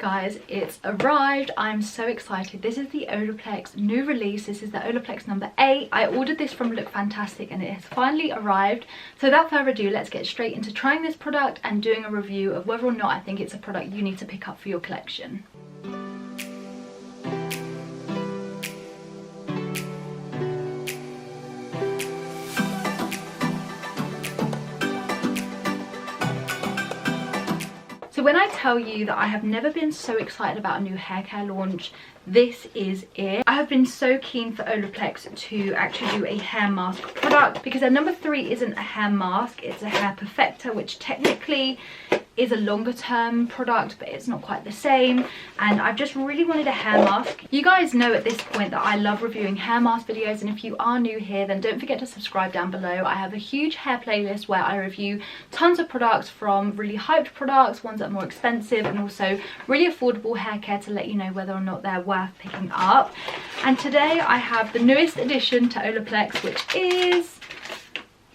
Guys, it's arrived. I'm so excited. This is the Olaplex new release. This is the Olaplex number 8. I ordered this from Look Fantastic and it has finally arrived. So without further ado, let's get straight into trying this product and doing a review of whether or not I think it's a product you need to pick up for your collection. So when I tell you that I have never been so excited about a new hair care launch, this is it. I have been so keen for Olaplex to actually do a hair mask product because their number 3 isn't a hair mask, it's a hair perfector, which technically is a longer term product, but it's not quite the same. And I've just really wanted a hair mask. You guys know at this point that I love reviewing hair mask videos, and if you are new here, then don't forget to subscribe down below. I have a huge hair playlist where I review tons of products, from really hyped products, ones that are more expensive, and also really affordable hair care to let you know whether or not they're worth picking up. And today I have the newest addition to Olaplex, which is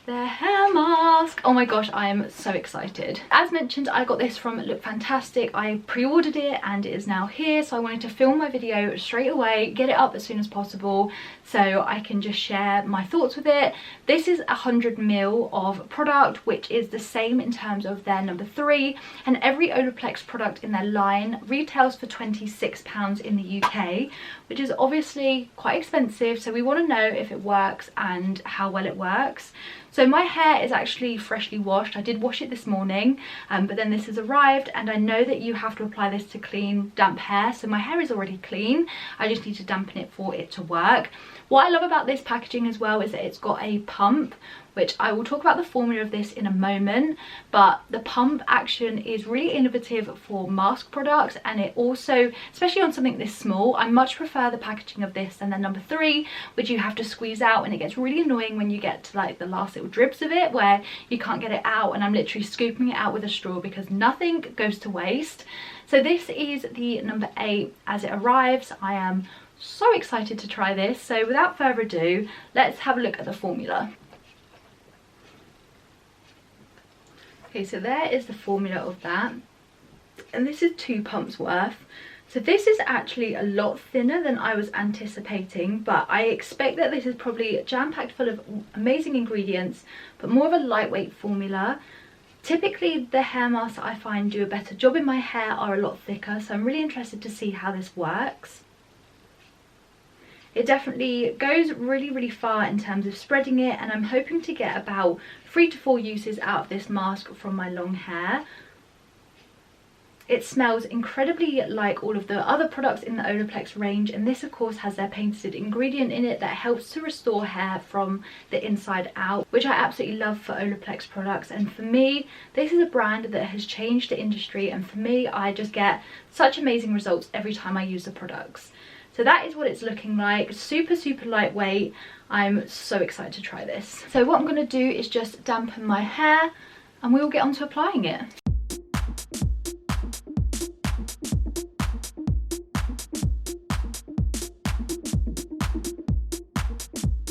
their hair mask. Oh my gosh, I am so excited. As mentioned, I got this from Look Fantastic. I pre-ordered it and it is now here, so I wanted to film my video straight away, get it up as soon as possible so I can just share my thoughts with it. This is 100 ml of product, which is the same in terms of their number 3, and every Olaplex product in their line retails for £26 in the UK, which is obviously quite expensive, so we want to know if it works and how well it works. So my hair is actually freshly washed. I did wash it this morning, but then this has arrived, and I know that you have to apply this to clean damp hair, so my hair is already clean. I just need to dampen it for it to work. What I love about this packaging as well is that it's got a pump, which I will talk about the formula of this in a moment, but the pump action is really innovative for mask products, and it also, especially on something this small, I much prefer the packaging of this than the number 3, which you have to squeeze out, and it gets really annoying when you get to like the last little dribs of it where you can't get it out, and I'm literally scooping it out with a straw because nothing goes to waste. So this is the number 8 as it arrives. I am so excited to try this, so without further ado, let's have a look at the formula. Okay, so there is the formula of that, and this is 2 pumps worth. So this is actually a lot thinner than I was anticipating, but I expect that this is probably jam-packed full of amazing ingredients, but more of a lightweight formula. Typically the hair masks that I find do a better job in my hair are a lot thicker, so I'm really interested to see how this works. It definitely goes really far in terms of spreading it, and I'm hoping to get about 3 to 4 uses out of this mask from my long hair. It smells incredibly like all of the other products in the Olaplex range, and this of course has their patented ingredient in it that helps to restore hair from the inside out, which I absolutely love for Olaplex products. And for me, this is a brand that has changed the industry, and for me, I just get such amazing results every time I use the products. So that is what it's looking like. Super lightweight. I'm so excited to try this. So what I'm going to do is just dampen my hair and we will get on to applying it.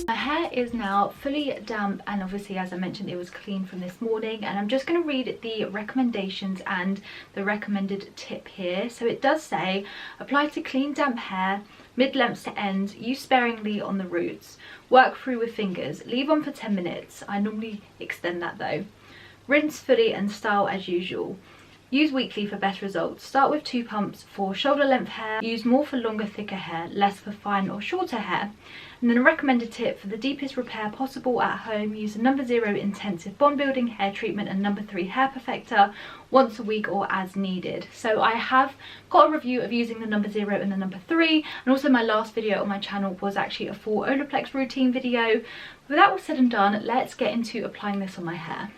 My hair is now fully damp, and obviously, as I mentioned, it was clean from this morning, and I'm just going to read the recommendations and the recommended tip here. So it does say, apply to clean damp hair, mid-lengths to ends, use sparingly on the roots, work through with fingers, leave on for 10 minutes. I normally extend that though. Rinse fully and style as usual. Use weekly for better results. Start with 2 pumps for shoulder length hair. Use more for longer, thicker hair, less for fine or shorter hair. And then a recommended tip for the deepest repair possible at home, use the number 0 intensive bond building hair treatment and number 3 hair perfector once a week or as needed. So I have got a review of using the number 0 and the number 3, and also my last video on my channel was actually a full Olaplex routine video. With that all said and done, let's get into applying this on my hair.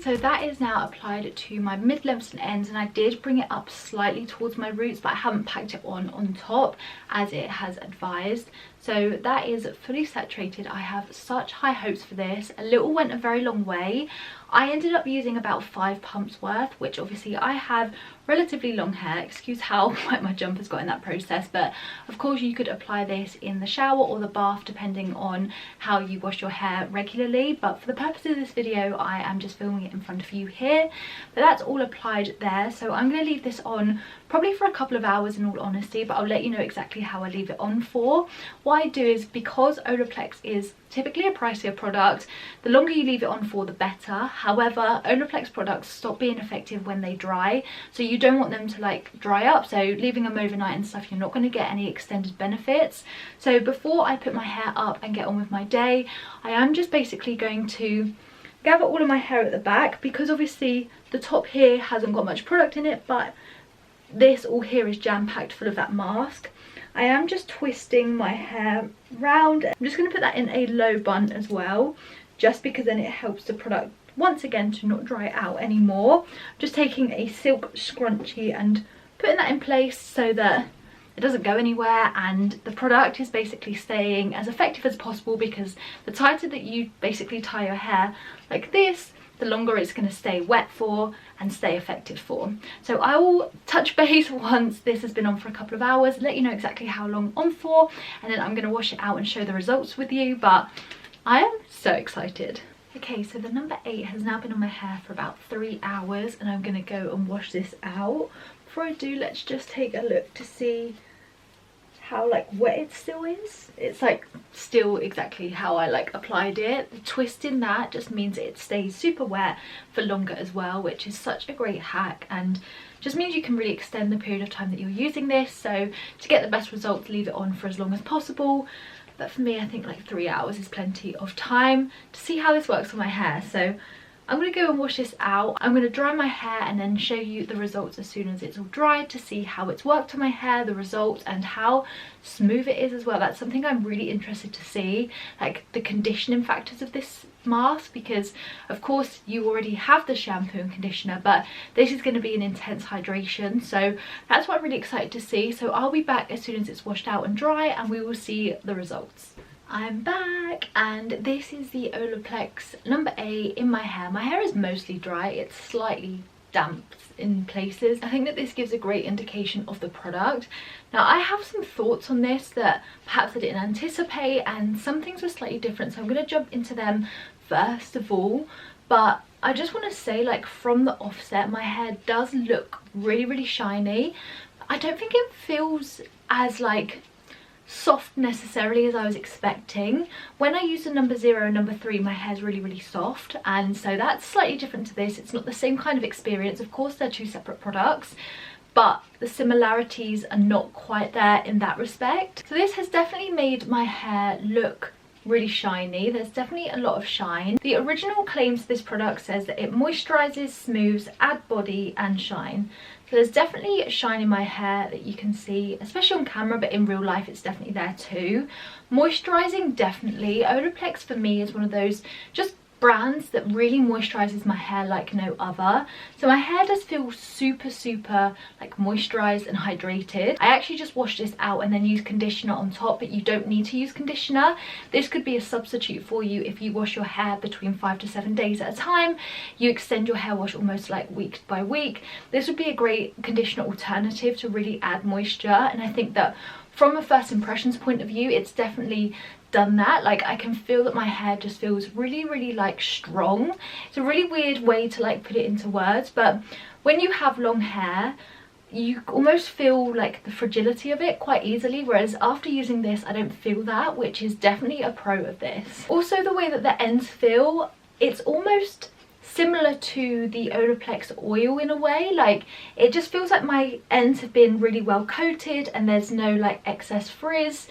So that is now applied to my mid-lengths and ends, and I did bring it up slightly towards my roots, but I haven't packed it on top as it has advised. So that is fully saturated. I have such high hopes for this. A little went a very long way. I ended up using about 5 pumps worth, which obviously I have relatively long hair. Excuse how wet my jumper's got in that process, but of course you could apply this in the shower or the bath depending on how you wash your hair regularly, but for the purpose of this video I am just filming it in front of you here. But that's all applied there, so I'm going to leave this on probably for a couple of hours in all honesty, but I'll let you know exactly how I leave it on for. What I do is, because Olaplex is typically a pricier product, the longer you leave it on for the better. However, Olaplex products stop being effective when they dry, so you don't want them to like dry up, so leaving them overnight and stuff, you're not going to get any extended benefits. So before I put my hair up and get on with my day, I am just basically going to gather all of my hair at the back, because obviously the top here hasn't got much product in it, but this all here is jam-packed full of that mask. I am just twisting my hair round. I'm just going to put that in a low bun as well, just because then it helps the product once again to not dry out anymore. Just taking a silk scrunchie and putting that in place so that it doesn't go anywhere, and the product is basically staying as effective as possible, because the tighter that you basically tie your hair like this, the longer it's going to stay wet for and stay effective for. So I will touch base once this has been on for a couple of hours, let you know exactly how long on for, and then I'm going to wash it out and share the results with you. But I am so excited. Okay, so the number 8 has now been on my hair for about 3 hours, and I'm going to go and wash this out. Before I do, let's just take a look to see how like wet it still is. It's like still exactly how I like applied it. The twist in that just means it stays super wet for longer as well, which is such a great hack, and just means you can really extend the period of time that you're using this. So to get the best results, leave it on for as long as possible. But for me, I think like 3 hours is plenty of time to see how this works on my hair. So I'm going to go and wash this out. I'm going to dry my hair and then show you the results as soon as it's all dried, to see how it's worked on my hair, the results, and how smooth it is as well. That's something I'm really interested to see, like the conditioning factors of this mask, because of course you already have the shampoo and conditioner, but this is going to be an intense hydration, so that's what I'm really excited to see. So I'll be back as soon as it's washed out and dry, and we will see the results. I'm back, and this is the Olaplex number 8 in my hair. My hair is mostly dry, it's slightly damp in places. I think that this gives a great indication of the product. Now I have some thoughts on this that perhaps I didn't anticipate, and some things are slightly different, so I'm going to jump into them first of all. But I just want to say, like, from the offset, my hair does look really shiny. I don't think it feels as like soft necessarily as I was expecting. When I use the number 0 and number 3, my hair's really soft, and so that's slightly different to this. It's not the same kind of experience. Of course they're 2 separate products, but the similarities are not quite there in that respect. So this has definitely made my hair look really shiny. There's definitely a lot of shine. The original claims to this product says that it moisturizes, smooths, add body and shine. So there's definitely shine in my hair that you can see, especially on camera, but in real life it's definitely there too. Moisturizing, definitely. Olaplex for me is one of those just brands that really moisturizes my hair like no other. So my hair does feel super like moisturized and hydrated. I actually just washed this out and then use conditioner on top, but you don't need to use conditioner. This could be a substitute for you if you wash your hair between 5 to 7 days at a time. You extend your hair wash almost like week by week. This would be a great conditioner alternative to really add moisture, and I think that from a first impressions point of view, it's definitely done that. Like, I can feel that my hair just feels really like strong. It's a really weird way to like put it into words, but when you have long hair you almost feel like the fragility of it quite easily, whereas after using this I don't feel that, which is definitely a pro of this. Also, the way that the ends feel, it's almost similar to the Olaplex oil in a way. Like, it just feels like my ends have been really well coated and there's no like excess frizz.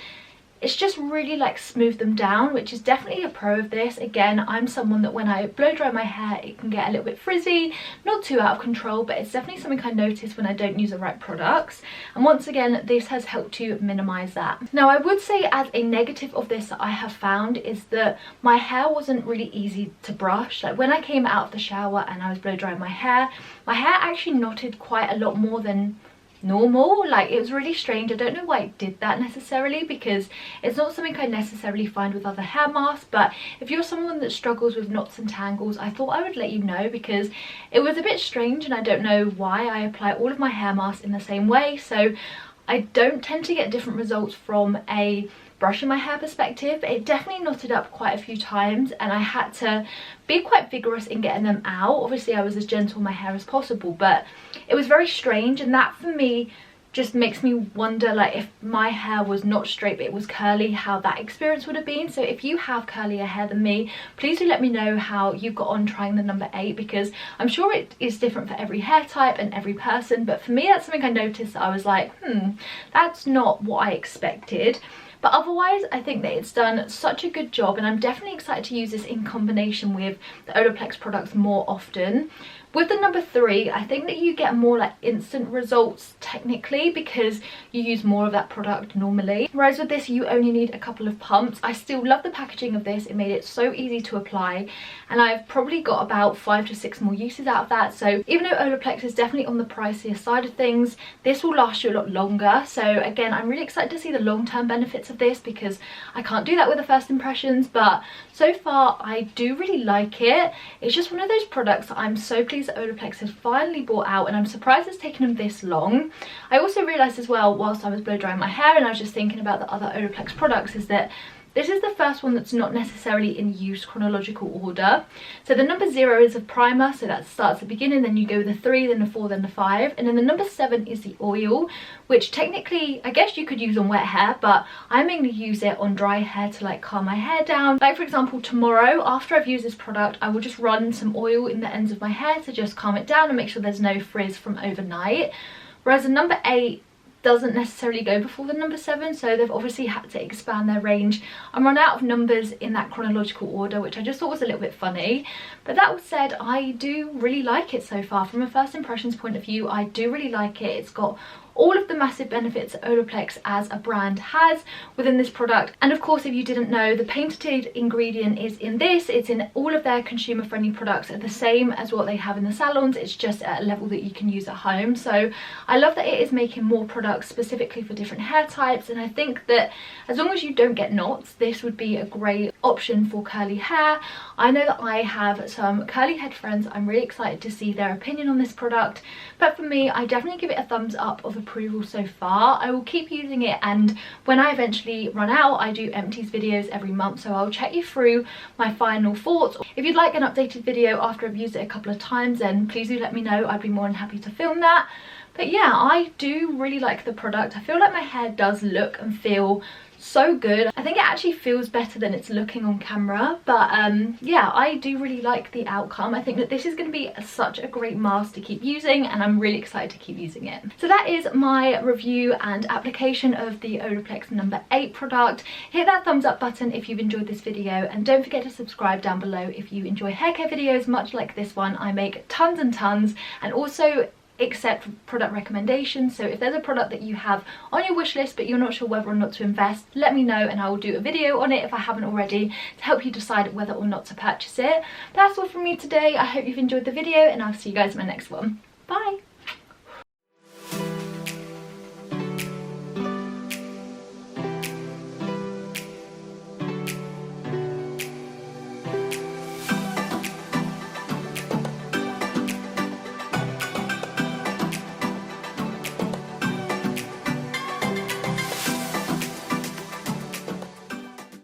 It's just really like smooth them down, which is definitely a pro of this. Again, I'm someone that when I blow dry my hair it can get a little bit frizzy, not too out of control, but it's definitely something I notice when I don't use the right products, and once again this has helped to minimize that. Now I would say as a negative of this that I have found is that my hair wasn't really easy to brush. Like, when I came out of the shower and I was blow drying my hair actually knotted quite a lot more than normal. Like, it was really strange. I don't know why it did that necessarily, because it's not something I necessarily find with other hair masks, but if you're someone that struggles with knots and tangles, I thought I would let you know, because it was a bit strange and I don't know why. I apply all of my hair masks in the same way, so I don't tend to get different results from a brushing my hair perspective, but it definitely knotted up quite a few times and I had to be quite vigorous in getting them out. Obviously I was as gentle on my hair as possible, but it was very strange, and that for me just makes me wonder, like, if my hair was not straight but it was curly, how that experience would have been. So if you have curlier hair than me, please do let me know how you got on trying the number 8, because I'm sure it is different for every hair type and every person, but for me that's something I noticed that I was like, that's not what I expected. But otherwise, I think that it's done such a good job, and I'm definitely excited to use this in combination with the OLAPLEX products more often. With the number 3, I think that you get more like instant results technically, because you use more of that product normally. Whereas with this, you only need a couple of pumps. I still love the packaging of this. It made it so easy to apply, and I've probably got about 5 to 6 more uses out of that. So even though OLAPLEX is definitely on the pricier side of things, this will last you a lot longer. So again, I'm really excited to see the long-term benefits of this, because I can't do that with the first impressions, but so far I do really like it. It's just one of those products that I'm so pleased that OLAPLEX has finally brought out, and I'm surprised it's taken them this long. I also realised as well, whilst I was blow drying my hair and I was just thinking about the other OLAPLEX products, is that this is the first one that's not necessarily in use chronological order. So the number 0 is a primer, so that starts at the beginning, then you go with the 3, then the 4, then the 5, and then the number 7 is the oil, which technically I guess you could use on wet hair, but I mainly use it on dry hair to like calm my hair down. Like for example, tomorrow after I've used this product, I will just run some oil in the ends of my hair to just calm it down and make sure there's no frizz from overnight. Whereas the number 8 doesn't necessarily go before the number 7, so they've obviously had to expand their range and run out of numbers in that chronological order, which I just thought was a little bit funny. But that said, I do really like it so far. From a first impressions point of view, I do really like it. It's got all of the massive benefits OLAPLEX as a brand has within this product. And of course, if you didn't know, the patented ingredient is in this. It's in all of their consumer friendly products, are the same as what they have in the salons. It's just at a level that you can use at home. So I love that it is making more products specifically for different hair types, and I think that as long as you don't get knots, this would be a great option for curly hair. I know that I have some curly head friends. I'm really excited to see their opinion on this product, but for me, I definitely give it a thumbs up of approval so far. I will keep using it, and when I eventually run out, I do empties videos every month, so I'll chat you through my final thoughts. If you'd like an updated video after I've used it a couple of times, then please do let me know. I'd be more than happy to film that. But yeah, I do really like the product. I feel like my hair does look and feel so good. I think it actually feels better than it's looking on camera, but yeah, I do really like the outcome. I think that this is going to be such a great mask to keep using, and I'm really excited to keep using it. So that is my review and application of the OLAPLEX number 8 product. Hit that thumbs up button if you've enjoyed this video, and don't forget to subscribe down below if you enjoy hair care videos much like this one. I make tons and tons, and also accept product recommendations. So if there's a product that you have on your wish list but you're not sure whether or not to invest, let me know and I will do a video on it if I haven't already, to help you decide whether or not to purchase it. That's all from me today. I hope you've enjoyed the video, and I'll see you guys in my next one. Bye.